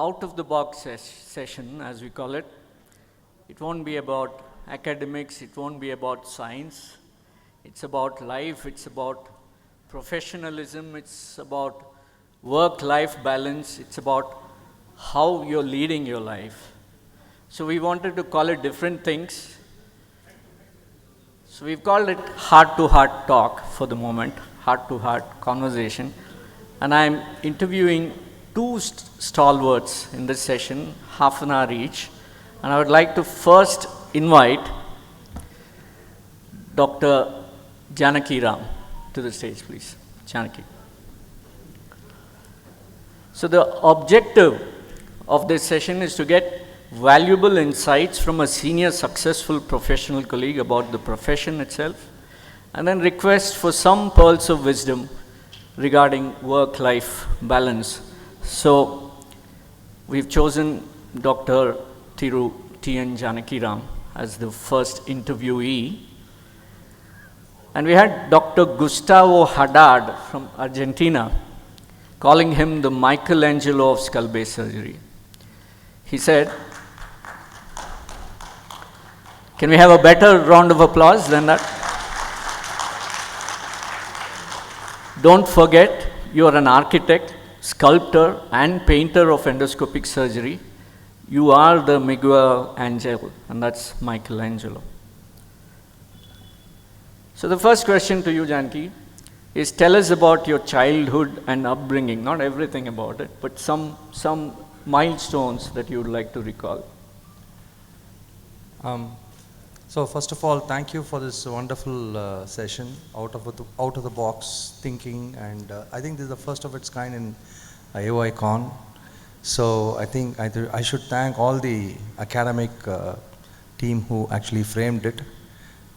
out-of-the-box session, as we call it. It won't be about academics, it won't be about science. It's about life, it's about professionalism, it's about work-life balance, it's about how you're leading your life. So we wanted to call it different things. So we've called it heart-to-heart talk for the moment, heart-to-heart conversation. And I'm interviewing two stalwarts in this session, half an hour each. And I would like to first invite Dr. Janakiram to the stage, please. Janaki. So the objective of this session is to get valuable insights from a senior successful professional colleague about the profession itself, and then request for some pearls of wisdom regarding work-life balance. So we've chosen Dr. TN Janakiram as the first interviewee. And we had Dr. Gustavo Haddad from Argentina, calling him the Michelangelo of skull-base surgery. He said, can we have a better round of applause than that? Don't forget, you are an architect, sculptor, and painter of endoscopic surgery. You are the Miguel Angel, and that's Michelangelo. So the first question to you, Janki, is tell us about your childhood and upbringing, not everything about it, but some milestones that you would like to recall. So first of all, thank you for this wonderful session, out of the box thinking, and I think this is the first of its kind in AOICON. So I think I should thank all the academic team who actually framed it.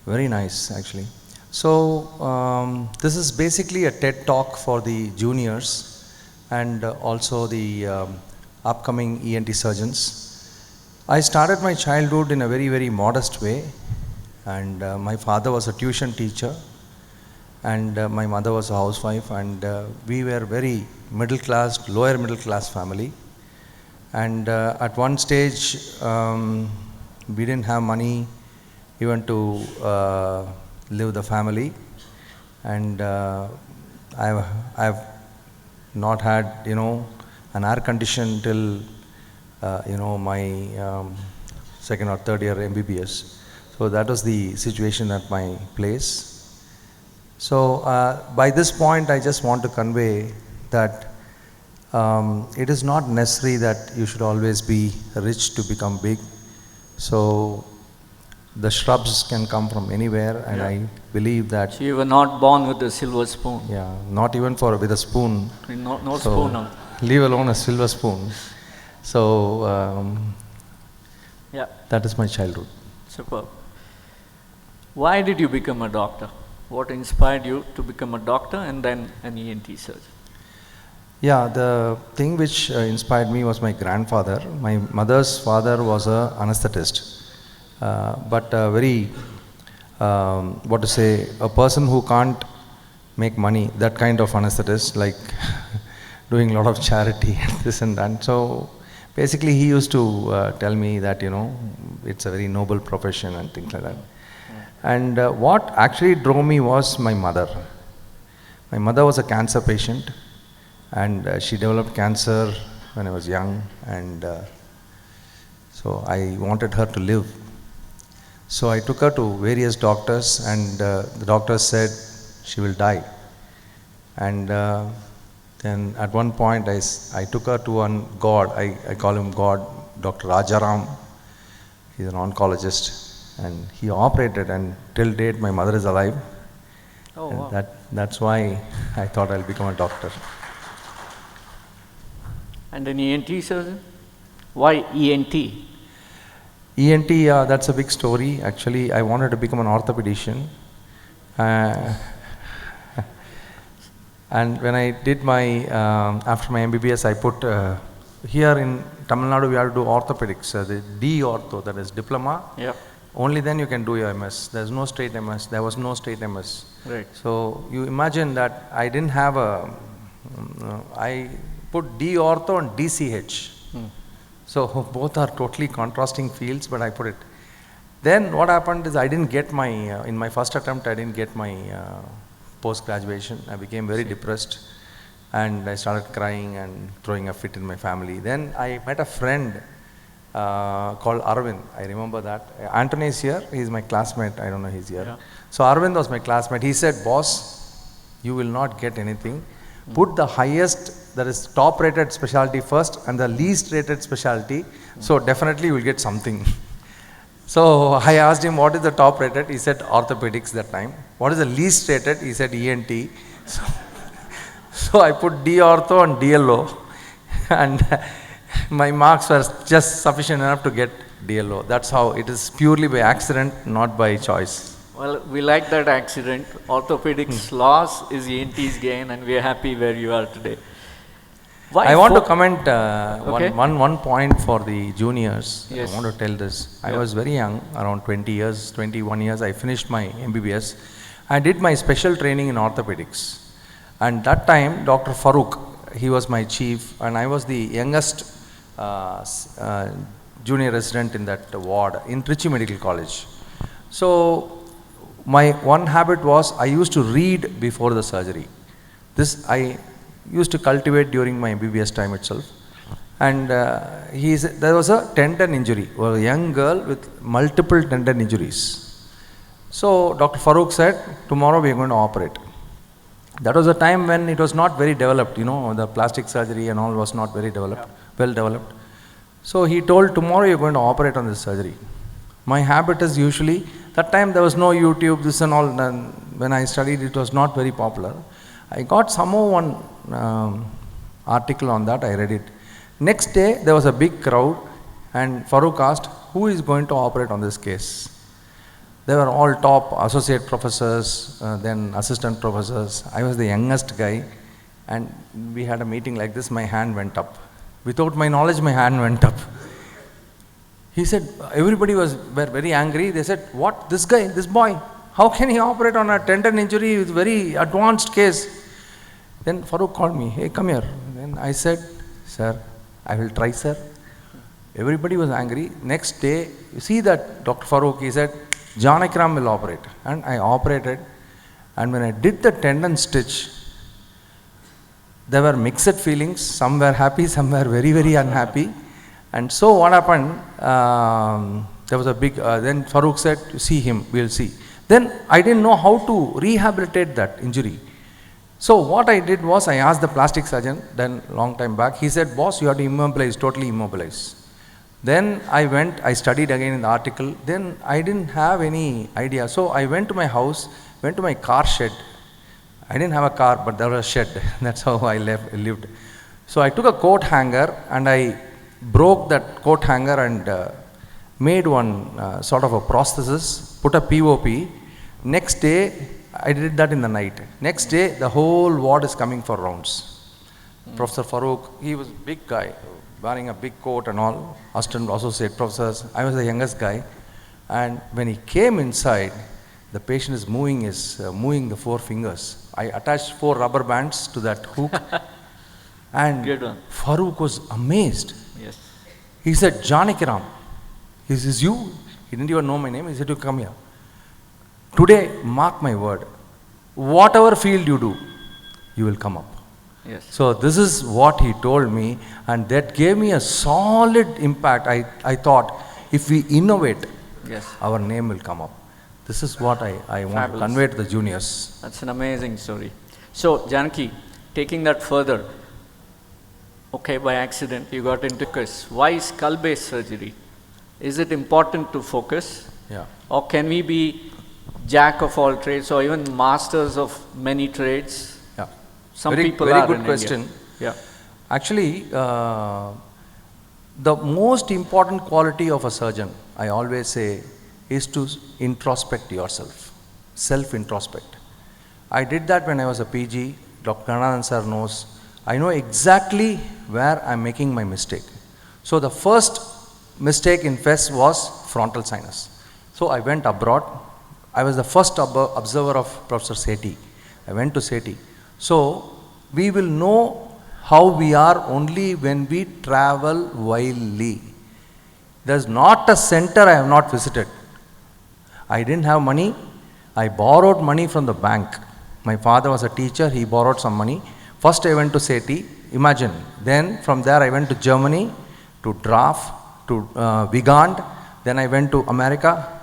Very nice, actually. So this is basically a TED talk for the juniors and also the upcoming ENT surgeons. I started my childhood in a very, very modest way, and my father was a tuition teacher and my mother was a housewife, and we were very middle class, lower middle class family. And at one stage we didn't have money even to live the family, and I've not had an air condition till my second or third year MBBS. So that was the situation at my place. So by this point I just want to convey that it is not necessary that you should always be rich to become big. So the shrubs can come from anywhere, and I believe that. So you were not born with a silver spoon. Yeah, not even with a spoon. No spoon. Leave alone a silver spoon. So yeah, that is my childhood. Superb. Why did you become a doctor? What inspired you to become a doctor and then an ENT surgeon? Yeah, the thing which inspired me was my grandfather. My mother's father was an anesthetist. But very, a person who can't make money, that kind of anesthetist, like doing a lot of charity and this and that. So basically he used to tell me that, it's a very noble profession and things like that. And what actually drove me was my mother. My mother was a cancer patient, and she developed cancer when I was young, and so I wanted her to live. So I took her to various doctors, and the doctors said she will die. And then at one point I took her to one God, I call him God, Dr. Rajaram. He's an oncologist, and he operated, and till date my mother is alive. Oh, wow. That's why I thought I'll become a doctor. And an ENT surgeon? Why ENT? ENT, that's a big story. Actually, I wanted to become an orthopedician. And when I did my, after my MBBS, I put, here in Tamil Nadu we have to do orthopedics, the D ortho, that is diploma. Yep. Only then you can do your MS. There's no straight MS. There was no straight MS. Right. So you imagine that I didn't have I put D ortho and DCH. So both are totally contrasting fields, but I put it. Then what happened is I didn't get my, in my first attempt, I didn't get my post-graduation. I became very depressed and I started crying and throwing a fit in my family. Then I met a friend called Arvind. I remember that. Anthony is here. He's my classmate. I don't know he's here. Yeah. So Arvind was my classmate. He said, boss, you will not get anything. Put the highest, that is top rated specialty first and the least rated specialty. So definitely you will get something. So I asked him, what is the top rated? He said orthopedics that time. What is the least rated? He said ENT. So I put D ortho and DLO. And my marks were just sufficient enough to get DLO. That's how it is, purely by accident, not by choice. Well, we like that accident. Orthopedics loss is ENT's gain, and we are happy where you are today. Why I want to comment Okay. one point for the juniors. Yes. I want to tell this. I Yeah. was very young, around 20 years, 21 years. I finished my MBBS. I did my special training in orthopedics. And that time, Dr. Farooq, he was my chief, and I was the youngest junior resident in that ward in Trichy Medical College. So my one habit was I used to read before the surgery. This I used to cultivate during my MBBS time itself. And there was a tendon injury, or a young girl with multiple tendon injuries. So Dr. Farooq said, tomorrow we are going to operate. That was a time when it was not very developed, the plastic surgery and all was not very developed, well developed. So he told, tomorrow you're going to operate on this surgery. My habit is usually, that time there was no YouTube, this and all. And when I studied, it was not very popular. I got somehow one article on that, I read it. Next day, there was a big crowd and Farooq asked, who is going to operate on this case? They were all top associate professors, then assistant professors. I was the youngest guy, and we had a meeting like this, my hand went up. Without my knowledge, my hand went up. He said, everybody were very angry. They said, what, this guy, this boy, how can he operate on a tendon injury with very advanced case? Then Farooq called me, hey, come here. Then I said, sir, I will try, sir. Everybody was angry. Next day, you see that Dr. Farooq, he said, Janakiram will operate. And I operated. And when I did the tendon stitch, there were mixed feelings. Some were happy, some were very, very unhappy. And so what happened, there was a big, then Farooq said, see him, we'll see. Then I didn't know how to rehabilitate that injury. So what I did was, I asked the plastic surgeon, then long time back, he said, boss, you have to immobilize, totally immobilize. Then I went, I studied again in the article, then I didn't have any idea. So I went to my house, went to my car shed. I didn't have a car, but there was a shed. That's how I lived. So I took a coat hanger and I broke that coat hanger and made one sort of a prosthesis, put a POP. Next day, I did that in the night. Next day, the whole ward is coming for rounds. Professor Farooq, he was a big guy, wearing a big coat and all, associate professors. I was the youngest guy. And when he came inside, the patient is moving the 4 fingers. I attached 4 rubber bands to that hook. And Good one. Farooq was amazed. Yes. He said, Janakiram, this is you? He didn't even know my name. He said, you come here. Today, mark my word, whatever field you do, you will come up. Yes. So this is what he told me, and that gave me a solid impact. I thought, if we innovate, Yes. our name will come up. This is what I want to Fabulous. convey to the juniors. That's an amazing story. So, Janaki, taking that further, okay, by accident you got into focus. Why skull-based surgery? Is it important to focus? Yeah. Or can we be jack of all trades or even masters of many trades? Yeah. Some very, people very are good in question. India. Yeah. Actually, the most important quality of a surgeon, I always say, is to introspect yourself, self-introspect. I did that when I was a PG. Dr. Ganadhan sir knows. I know exactly where I'm making my mistake. So the first mistake in FES was frontal sinus. So I went abroad. I was the first observer of Professor Sethi. I went to Sethi. So we will know how we are only when we travel wildly. There's not a center I have not visited. I didn't have money. I borrowed money from the bank. My father was a teacher. He borrowed some money. First I went to SETI. Imagine. Then from there I went to Germany, to DRAF, to Vigand. Then I went to America.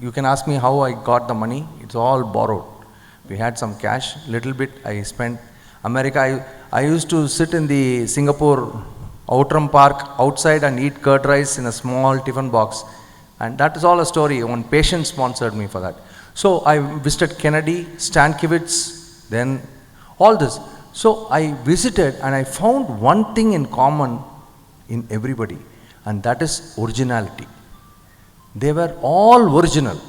You can ask me how I got the money. It's all borrowed. We had some cash. Little bit I spent. America, I used to sit in the Singapore Outram Park outside and eat curd rice in a small tiffin box. And that is all a story. One patient sponsored me for that. So I visited Kennedy, Stankiewicz, then all this. So I visited and I found one thing in common in everybody, and that is originality. They were all original.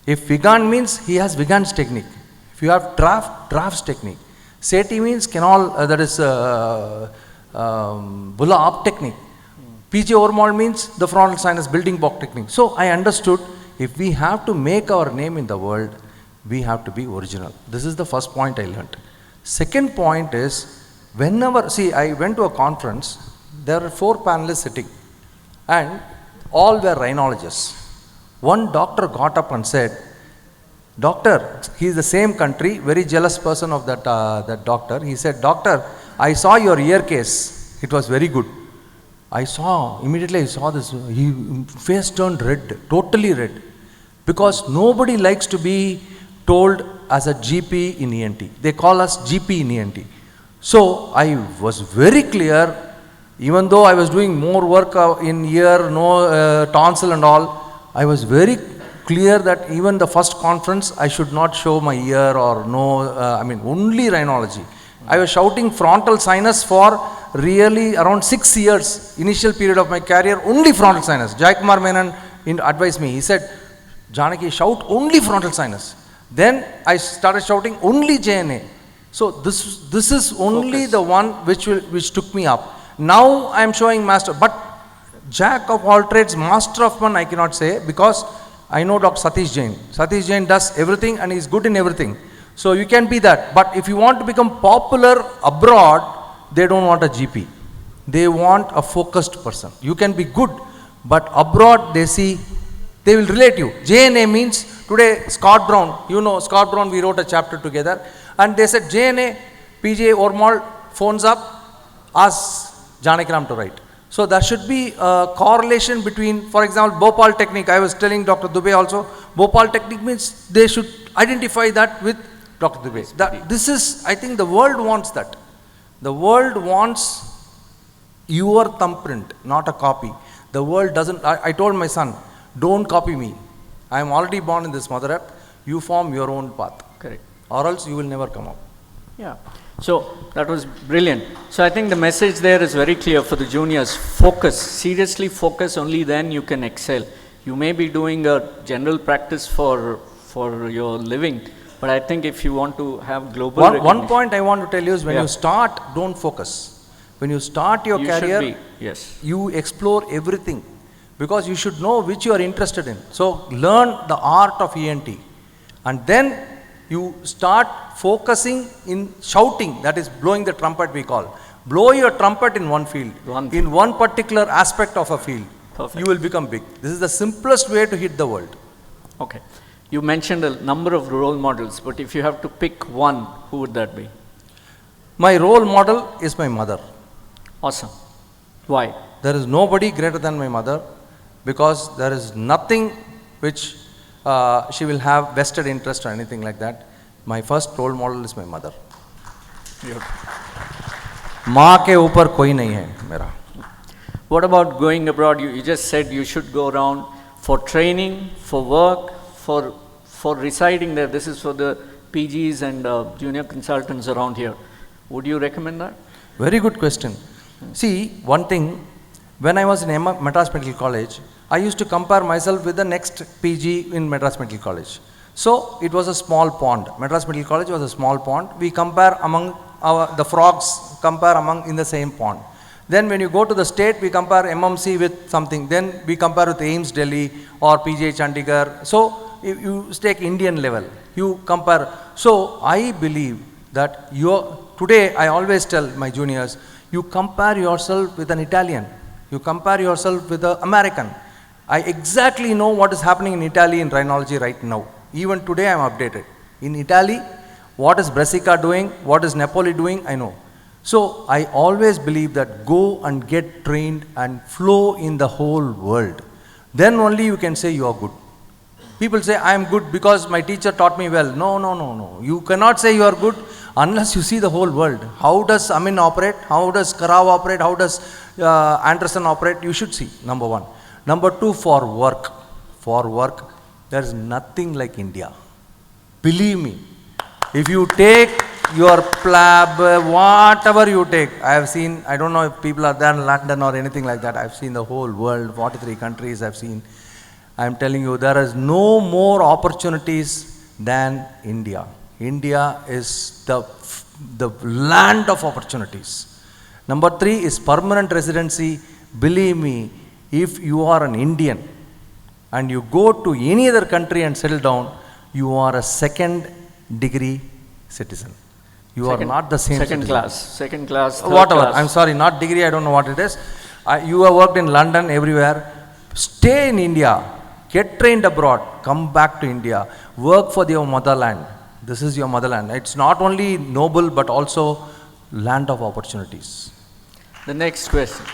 If Vigand means he has Vigand's technique. If you have Draft's technique. SETI means that is Bulla up technique. PJ Ormal means the frontal sinus building block technique. So I understood, if we have to make our name in the world, we have to be original. This is the first point I learned. Second point is, I went to a conference, there were 4 panelists sitting, and all were rhinologists. One doctor got up and said, doctor, he is the same country, very jealous person of that doctor. He said, doctor, I saw your ear case. It was very good. Immediately I saw this, his face turned red, totally red. Because nobody likes to be told as a GP in ENT. They call us GP in ENT. So I was very clear, even though I was doing more work in ear, tonsil and all, I was very clear that even the first conference, I should not show my ear or only rhinology. I was shouting frontal sinus for really around 6 years, initial period of my career, only frontal sinus. Jaikumar Menon advised me. He said, Janaki, shout only frontal sinus. Then I started shouting only JNA. So this is only Focus. The one which took me up. Now I am showing master, but jack of all trades, master of one I cannot say, because I know Dr. Satish Jain. Satish Jain does everything and he is good in everything. So you can be that. But if you want to become popular abroad, they don't want a GP. They want a focused person. You can be good, but abroad they will relate you. JNA means, today Scott Brown, Scott Brown, we wrote a chapter together, and they said JNA, PJ Ormal phones up, asks Janakiram to write. So there should be a correlation between, for example, Bhopal technique. I was telling Dr. Dubey also, Bhopal technique means they should identify that with Dr. Dubey. This is, I think the world wants that. The world wants your thumbprint, not a copy. The world doesn't, I told my son, don't copy me. I am already born in this mother earth. You form your own path. Correct. Or else you will never come up. Yeah. So that was brilliant. So I think the message there is very clear for the juniors. Focus. Seriously focus, only then you can excel. You may be doing a general practice for your living, but I think if you want to have global one point I want to tell you is, when you start, don't focus. When you start your career, you explore everything, because you should know which you are interested in. So learn the art of ENT, and then you start focusing in shouting, that is blowing the trumpet we call. Blow your trumpet in one field, in one particular aspect of a field. Perfect. You will become big. This is the simplest way to hit the world. Okay. You mentioned a number of role models, but if you have to pick one, who would that be? My role model is my mother. Awesome. Why? There is nobody greater than my mother, because there is nothing which she will have vested interest or anything like that. My first role model is my mother. माँ के ऊपर कोई नहीं है मेरा. What about going abroad? You just said you should go around for training, for work, for residing there. This is for the PGs and junior consultants around here. Would you recommend that? Very good question. See, one thing, when I was in Madras Medical College, I used to compare myself with the next PG in Madras Medical College. So it was a small pond. Madras Medical College was a small pond. We compare among the frogs, compare among in the same pond. Then when you go to the state, we compare MMC with something. Then we compare with AIIMS Delhi or PJ Chandigarh. So you take Indian level, you compare. So I believe that today I always tell my juniors, you compare yourself with an Italian, you compare yourself with an American. I exactly know what is happening in Italy in rhinology right now. Even today I am updated. In Italy, what is Brescia doing, what is Napoli doing, I know. So I always believe that go and get trained and flow in the whole world. Then only you can say you are good. People say I am good because my teacher taught me well. No, no, no, no. You cannot say you are good unless you see the whole world. How does Amin operate? How does Karao operate? How does Anderson operate? You should see, number one. Number two, for work, there is nothing like India. Believe me, if you take your plab, whatever you take, I have seen, I don't know if people are there in London or anything like that, I have seen the whole world, 43 countries I have seen. I am telling you, there is no more opportunities than India. India is the land of opportunities. Number three is permanent residency. Believe me, if you are an Indian and you go to any other country and settle down, you are a second degree citizen. You are not the same second citizen. Second class, third whatever, class. I'm sorry, not degree, I don't know what it is. You have worked in London, everywhere. Stay in India, get trained abroad, come back to India, work for your motherland. This is your motherland. It's not only noble, but also land of opportunities. The next question.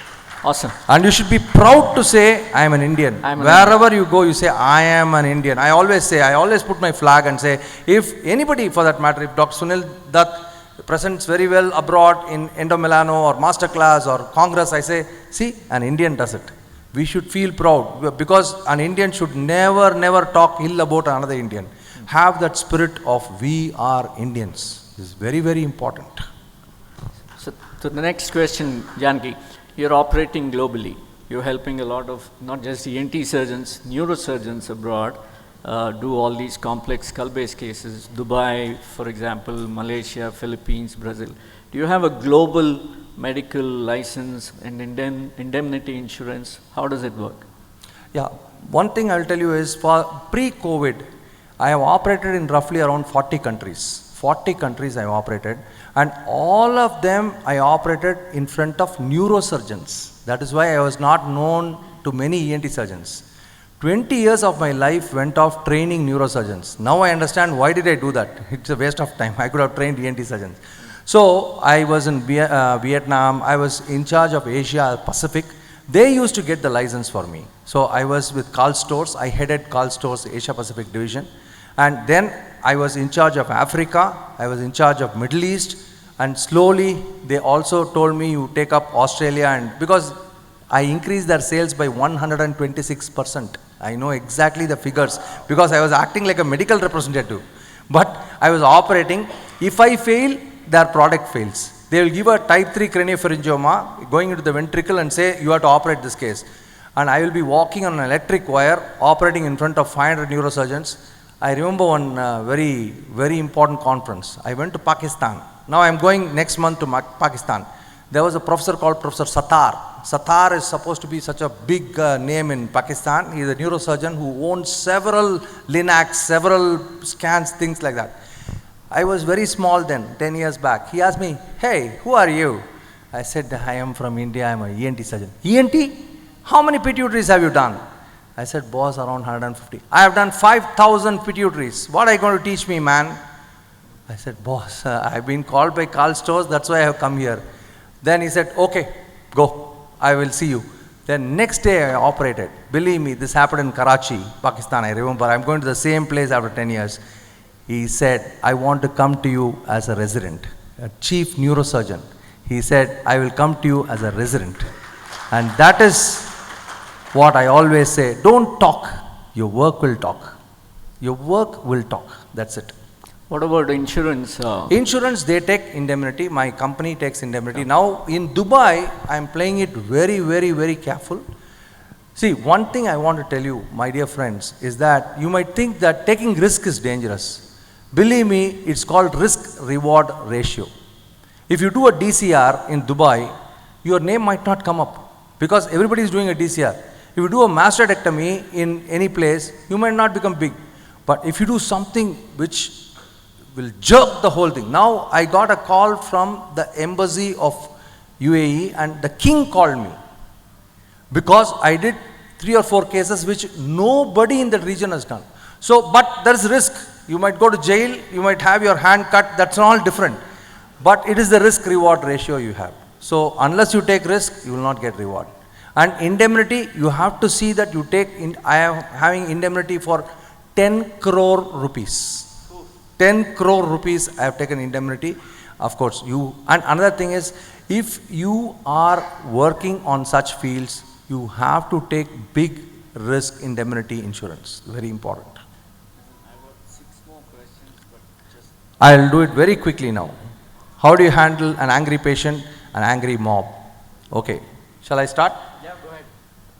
Awesome. And you should be proud to say, I am an Indian. Wherever you go, you say, I am an Indian. I always put my flag and say, if anybody for that matter, if Dr. Sunil Dutt presents very well abroad in Endo Milano or Masterclass or Congress, I say, see, an Indian does it. We should feel proud because an Indian should never talk ill about another Indian. Have that spirit of we are Indians. This is very, very important. So to the next question, Janaki. You're operating globally. You're helping a lot of not just ENT surgeons, neurosurgeons abroad do all these complex skull-based cases. Dubai, for example, Malaysia, Philippines, Brazil. Do you have a global medical license and indemnity insurance? How does it work? Yeah, one thing I'll tell you is for pre-COVID, I have operated in roughly around 40 countries. 40 countries I have operated. And all of them I operated in front of neurosurgeons. That is why I was not known to many ENT surgeons. 20 years of my life went off training neurosurgeons. Now I understand why did I do that. It's a waste of time. I could have trained ENT surgeons. So I was in Vietnam. I was in charge of Asia Pacific. They used to get the license for me. So I was with Karl Storz. I headed Karl Storz Asia Pacific division. And then I was in charge of Africa, I was in charge of Middle East, and slowly they also told me you take up Australia, and because I increased their sales by 126%. I know exactly the figures because I was acting like a medical representative. But I was operating. If I fail, their product fails. They will give a type 3 craniopharyngioma going into the ventricle and say you have to operate this case. And I will be walking on an electric wire operating in front of 500 neurosurgeons. I remember one very, very important conference. I went to Pakistan. Now I am going next month to Pakistan. There was a professor called Professor Sattar. Sattar is supposed to be such a big name in Pakistan. He is a neurosurgeon who owns several linacs, several scans, things like that. I was very small then, 10 years back. He asked me, hey, who are you? I said, I am from India. I am an ENT surgeon. ENT? How many pituitaries have you done? I said, boss, around 150. I have done 5,000 pituitaries. What are you going to teach me, man? I said, boss, I've been called by Karl Storz, that's why I have come here. Then he said, okay, go. I will see you. Then next day I operated. Believe me, this happened in Karachi, Pakistan. I remember, I'm going to the same place after 10 years. He said, I want to come to you as a resident, a chief neurosurgeon. He said, I will come to you as a resident. And that is what I always say, don't talk, your work will talk. Your work will talk, that's it. What about insurance? Insurance, they take indemnity, my company takes indemnity. Now in Dubai, I am playing it very, very, very careful. See, one thing I want to tell you, my dear friends, is that you might think that taking risk is dangerous. Believe me, it's called risk-reward ratio. If you do a DCR in Dubai, your name might not come up because everybody is doing a DCR. If you do a mastectomy in any place, you might not become big. But if you do something which will jerk the whole thing. Now I got a call from the embassy of UAE and the king called me because I did 3 or 4 cases which nobody in that region has done. So, but there is risk. You might go to jail, you might have your hand cut, that's all different. But it is the risk reward ratio you have. So unless you take risk, you will not get reward. And indemnity, you have to see that you take, I am having indemnity for 10 crore rupees. 10 crore rupees I have taken indemnity. Of course, and another thing is, if you are working on such fields, you have to take big risk indemnity insurance. Very important. I have 6 more questions, but just... I'll do it very quickly now. How do you handle an angry patient, an angry mob? Okay, shall I start? Yeah, go ahead.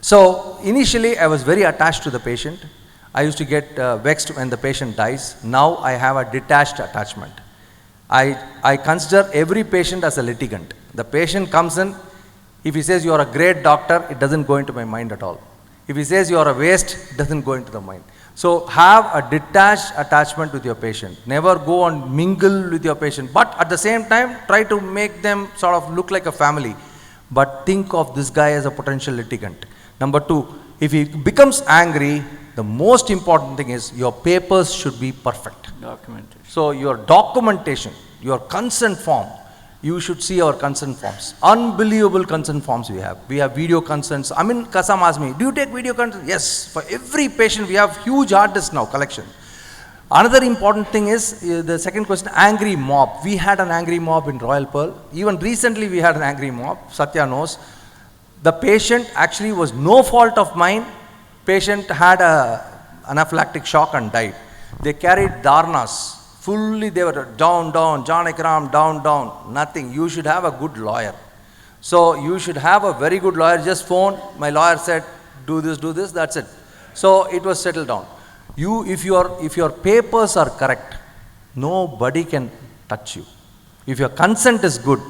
So, initially I was very attached to the patient. I used to get vexed when the patient dies. Now I have a detached attachment. I consider every patient as a litigant. The patient comes in, if he says you are a great doctor, it doesn't go into my mind at all. If he says you are a waste, it doesn't go into the mind. So have a detached attachment with your patient. Never go and mingle with your patient. But at the same time, try to make them sort of look like a family. But think of this guy as a potential litigant. Number 2, if he becomes angry, the most important thing is your papers should be perfect. Documentation. So your documentation, your consent form, you should see our consent forms. Unbelievable consent forms we have. We have video consents. I mean, Kasam asked me, do you take video consent? Yes. For every patient, we have huge hard disk now, collection. Another important thing is, the second question, angry mob. We had an angry mob in Royal Pearl. Even recently, we had an angry mob. Satya knows. The patient actually was no fault of mine. Patient had an anaphylactic shock and died. They carried dharnas. Fully they were down, Janakiram, down, nothing. You should have a good lawyer. So you should have a very good lawyer. Just phone, my lawyer said, do this, that's it. So it was settled down. If your papers are correct, nobody can touch you. If your consent is good,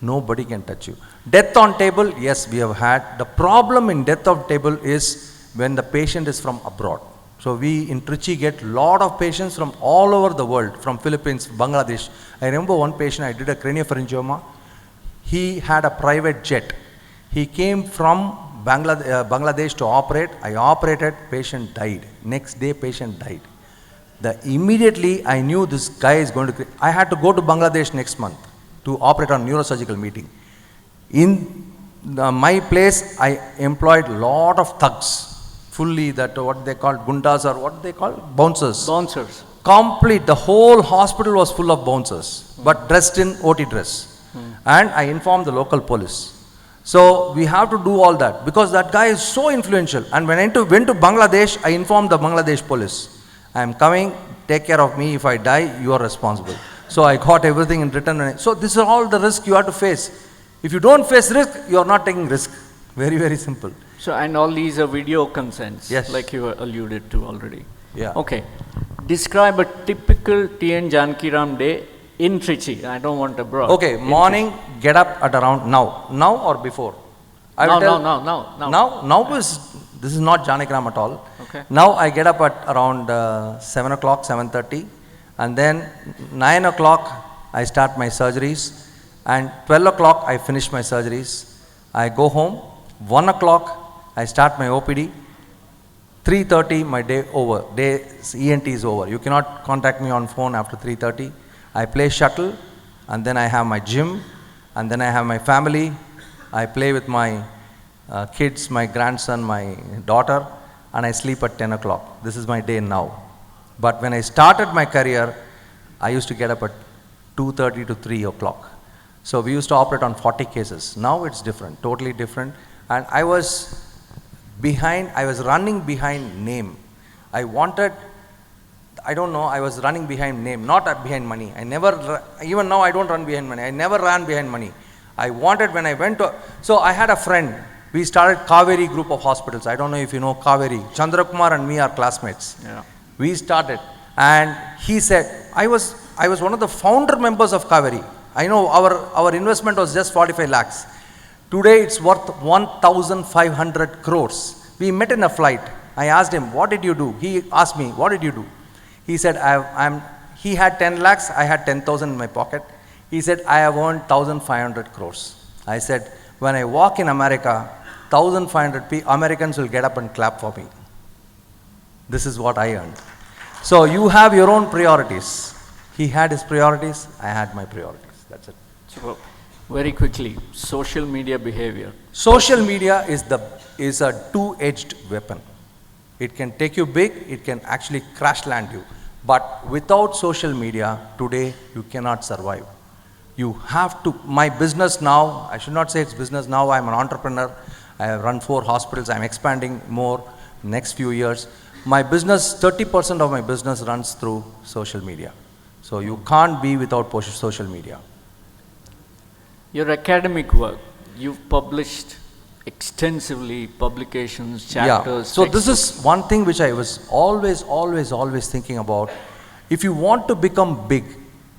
nobody can touch you. Death on table, yes, we have had. The problem in death on table is when the patient is from abroad. So we in Trichy get lot of patients from all over the world, from Philippines, Bangladesh. I remember one patient, I did a craniopharyngioma. He had a private jet. He came from Bangladesh to operate. I operated, patient died. Next day, patient died. Immediately, I knew this guy is going to... I had to go to Bangladesh next month to operate on neurosurgical meeting. In my place, I employed lot of thugs. Fully that what they call gundas or what they call bouncers. Bouncers. Complete. The whole hospital was full of bouncers, but dressed in OT dress. And I informed the local police. So we have to do all that because that guy is so influential. And when I went to Bangladesh, I informed the Bangladesh police. I am coming, take care of me. If I die, you are responsible. So I got everything in written. So this is all the risk you have to face. If you don't face risk, you are not taking risk. Very, very simple. So, and all these are video consents, yes, like you alluded to already. Yeah. Okay. Describe a typical TN Janakiram day in Trichy. I don't want abroad. Okay, morning, get up at around now or before? Now this is not Janakiram at all. Okay. Now I get up at around 7 o'clock, 7:30, and then 9 o'clock I start my surgeries, and 12 o'clock I finish my surgeries. I go home. 1 o'clock I start my OPD. 3:30 my day over. ENT is over. You cannot contact me on phone after 3:30. I play shuttle, and then I have my gym, and then I have my family. I play with my kids, my grandson, my daughter, and I sleep at 10 o'clock. This is my day now. But when I started my career, I used to get up at 2:30 to 3 o'clock. So we used to operate on 40 cases. Now it's different, totally different. And I was running behind name. I was running behind name, not behind money. Even now I don't run behind money. I never ran behind money. So I had a friend. We started Kaveri group of hospitals. I don't know if you know Kaveri. Chandrakumar and me are classmates. Yeah. We started, and he said, I was one of the founder members of Kaveri. I know our investment was just 45 lakhs. Today it's worth 1,500 crores. We met in a flight. I asked him, what did you do? He asked me, what did you do? He said, he had 10 lakhs, I had 10,000 in my pocket. He said, I have earned 1,500 crores. I said, when I walk in America, 1,500 Americans will get up and clap for me. This is what I earned. So you have your own priorities. He had his priorities, I had my priorities. That's it. So, very quickly, social media behavior. Social media is a two-edged weapon. It can take you big, it can actually crash land you. But without social media, today you cannot survive. You have to, my business now, I should not say it's business now, I'm an entrepreneur. I have run 4 hospitals, I'm expanding more next few years. My business, 30% of my business runs through social media. So you can't be without social media. Your academic work, you've published extensively publications, chapters. Yeah. So this is one thing which I was always thinking about. If you want to become big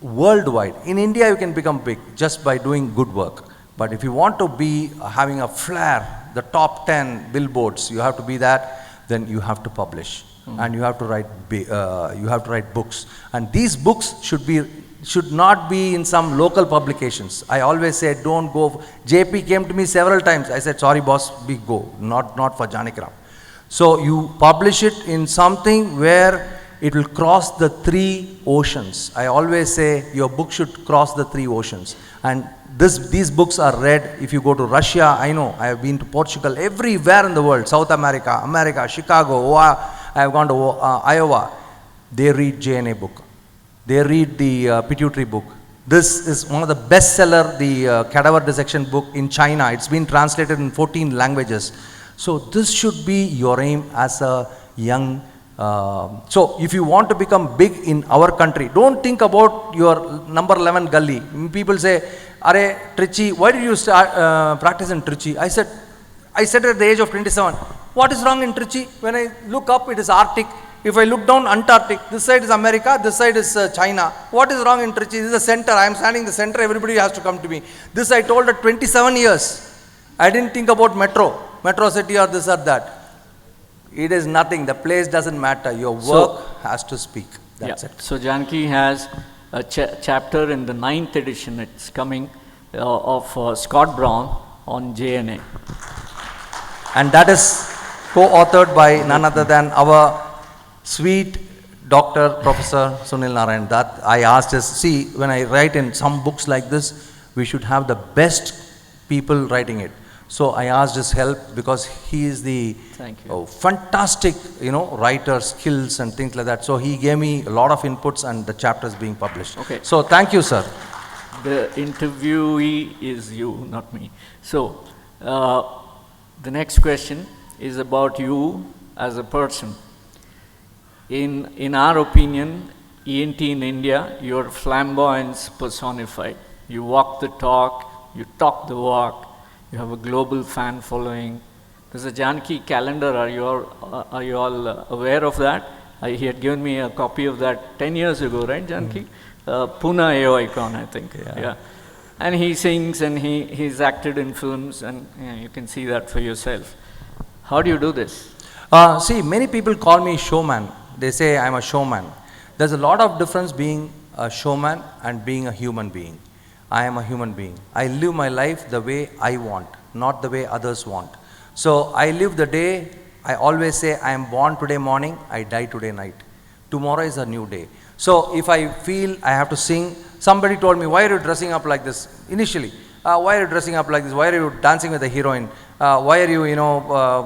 worldwide, in India you can become big just by doing good work. But if you want to be having a flair, the top 10 billboards, you have to be that, then you have to publish. And you have to write books. And these books should not be in some local publications. I always say, don't go. JP came to me several times. I said, sorry boss, we go, not for Janakiram. So you publish it in something where it will cross the 3 oceans. I always say your book should cross the 3 oceans. And these books are read. If you go to Russia, I know, I have been to Portugal, everywhere in the world, South America, Chicago, I have gone to Iowa. They read JNA book. They read the pituitary book. This is one of the bestseller, the cadaver dissection book in China. It's been translated in 14 languages. So this should be your aim as a young. So if you want to become big in our country, don't think about your number 11 gully. People say, "Arey Trichy, why did you start practice in Trichy?" I said at the age of 27, what is wrong in Trichy? When I look up, it is Arctic. If I look down, Antarctic. This side is America, this side is China. What is wrong in Trichy? This is the center. I am standing in the center. Everybody has to come to me. This I told at 27 years. I didn't think about metro city or this or that. It is nothing. The place doesn't matter. Your work has to speak. That's it. So Janaki has a chapter in the 9th edition. It's coming of Scott Brown on JNA. And that is co-authored by none other than our sweet Dr. Professor Sunil Narayan Dutt. I asked us, see, when I write in some books like this, we should have the best people writing it. So I asked his help because he is the fantastic, writer, skills and things like that. So he gave me a lot of inputs and the chapter is being published. Okay. So thank you, sir. The interviewee is you, not me. So the next question is about you as a person. In our opinion, ENT in India, you're flamboyance personified. You walk the talk, you talk the walk, you have a global fan following. There's a Janaki calendar. Are you all aware of that? He had given me a copy of that 10 years ago, right, Janaki? Pune AOICON, I think. Yeah. And he sings and he's acted in films, and you can see that for yourself. How do you do this? See, many people call me showman. They say I'm a showman. There's a lot of difference being a showman and being a human being. I am a human being. I live my life the way I want, not the way others want. So I live the day. I always say I am born today morning, I die today night. Tomorrow is a new day. So if I feel I have to sing, somebody told me, why are you dressing up like this? Initially, why are you dressing up like this? Why are you dancing with a heroine? Why are you,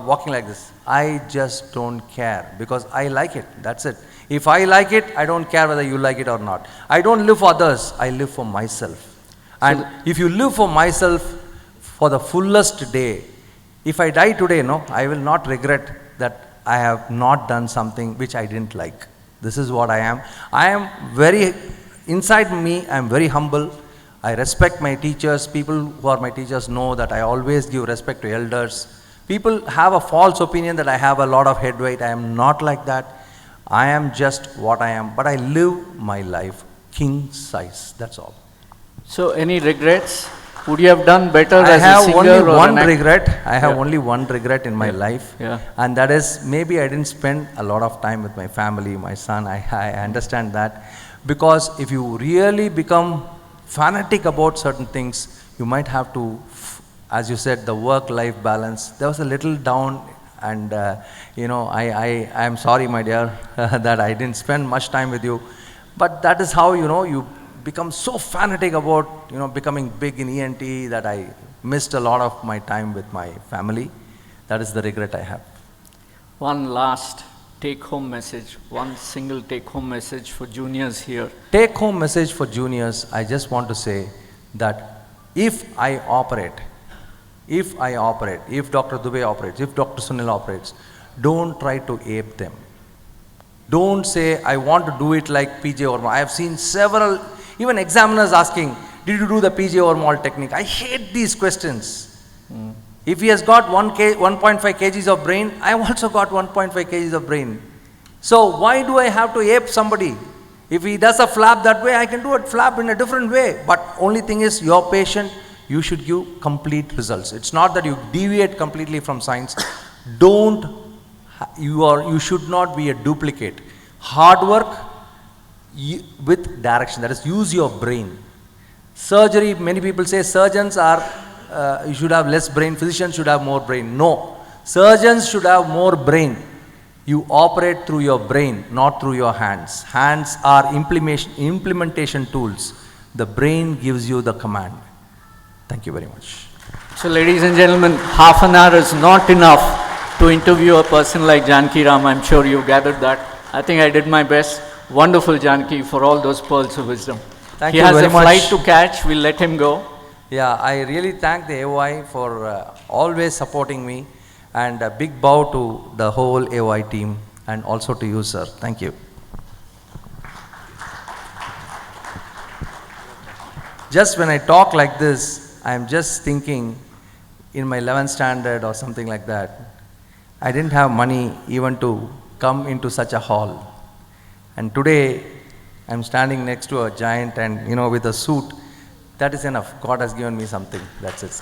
walking like this? I just don't care because I like it. That's it. If I like it, I don't care whether you like it or not. I don't live for others. I live for myself. And if you live for myself for the fullest day, if I die today, I will not regret that I have not done something which I didn't like. This is what I am. I am inside me, I am very humble. I respect my teachers. People who are my teachers know that I always give respect to elders. People have a false opinion that I have a lot of head weight. I am not like that. I am just what I am. But I live my life king size. That's all. So any regrets? Would you have done better as a singer? I have only one regret. I have only one regret in my life. And that is maybe I didn't spend a lot of time with my family, my son. I understand that. Because if you really become fanatic about certain things, you might have to, as you said, the work-life balance. There was a little down, and I am sorry, my dear, that I didn't spend much time with you. But that is how, you become so fanatic about, becoming big in ENT that I missed a lot of my time with my family. That is the regret I have. One last take-home message, one single take-home message for juniors here. Take-home message for juniors, I just want to say that if I operate, if Dr. Dubey operates, if Dr. Sunil operates, don't try to ape them. Don't say, I want to do it like PJ Ormal. I have seen several, even examiners asking, did you do the PJ Ormal technique? I hate these questions. If he has got 1.5 kgs of brain, I have also got 1.5 kgs of brain. So why do I have to ape somebody? If he does a flap that way, I can do a flap in a different way. But only thing is, your patient, you should give complete results. It's not that you deviate completely from science. You should not be a duplicate. Hard work with direction, that is, use your brain. Surgery, many people say surgeons are, you should have less brain, physicians should have more brain. No, surgeons should have more brain. You operate through your brain, not through your hands. Hands are implementation tools. The brain gives you the command. Thank you very much. So ladies and gentlemen, half an hour is not enough to interview a person like Janakiram. I'm sure you gathered that. I think I did my best. Wonderful, Janaki, for all those pearls of wisdom. Thank he you has very a much. flight to catch. We'll let him go. Yeah, I really thank the AOI for always supporting me, and a big bow to the whole AOI team, and also to you, sir. Thank you. Just when I talk like this, I'm just thinking in my 11th standard or something like that, I didn't have money even to come into such a hall. And today, I'm standing next to a giant and, with a suit. That is enough. God has given me something. That's it.